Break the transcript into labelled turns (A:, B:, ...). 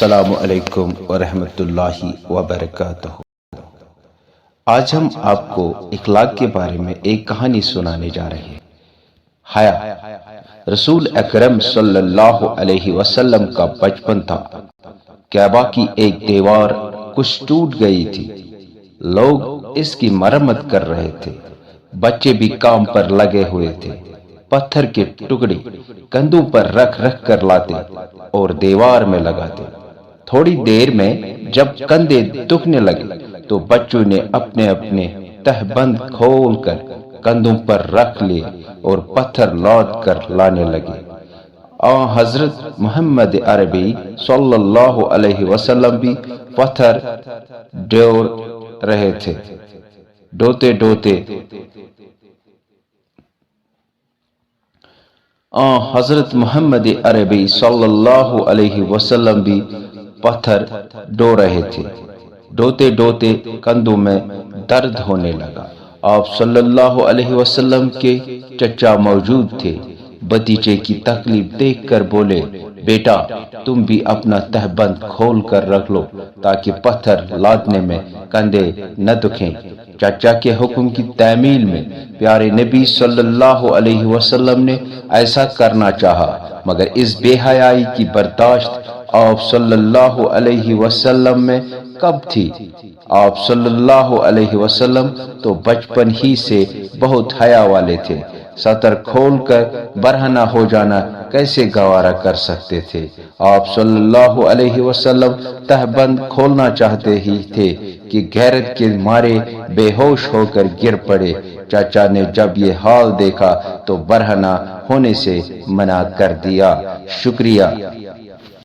A: السلام علیکم ورحمۃ اللہ وبرکاتہ۔ آج ہم آپ کو اخلاق کے بارے میں ایک کہانی سنانے جا رہے ہیں۔ حیا رسول اکرم صلی اللہ علیہ وسلم کا بچپن تھا۔ کعبہ کی ایک دیوار کچھ ٹوٹ گئی تھی، لوگ اس کی مرمت کر رہے تھے، بچے بھی کام پر لگے ہوئے تھے۔ پتھر کے ٹکڑے کندھوں پر رکھ رکھ کر لاتے اور دیوار میں لگاتے۔ تھوڑی دیر میں جب کندھے دکھنے لگے تو بچوں نے اپنے اپنے تہبند کھول کر کندھوں پر رکھ لیے اور پتھر لوٹ کر لانے لگے۔ حضرت محمد عربی صلی اللہ علیہ وسلم بھی پتھر ڈھو رہے تھے۔ ڈھوتے ڈھوتے حضرت محمد عربی صلی اللہ علیہ وسلم بھی پتھر ڈھو رہے تھے۔ ڈھوتے ڈھوتے کندھوں میں درد ہونے لگا۔ آپ صلی اللہ علیہ وسلم کے چچا موجود تھے۔ بھتیجے کی تکلیف دیکھ کر بولے، بیٹا تم بھی اپنا تہبند کھول کر رکھ لو تاکہ پتھر لادنے میں کندھے نہ دکھیں۔ چچا کے حکم کی تعمیل میں پیارے نبی صلی اللہ علیہ وسلم نے ایسا کرنا چاہا، مگر اس بے حیائی کی برداشت آپ صلی اللہ علیہ وسلم میں کب تھی؟ آپ صلی اللہ علیہ وسلم تو بچپن ہی سے بہت حیا والے تھے۔ سطر کھول کر برہنہ ہو جانا کیسے گوارا کر سکتے تھے؟ آپ صلی اللہ علیہ وسلم تہبند کھولنا چاہتے ہی تھے کہ غیرت کے مارے بے ہوش ہو کر گر پڑے۔ چچا نے جب یہ حال دیکھا تو برہنہ ہونے سے منع کر دیا۔ شکریہ۔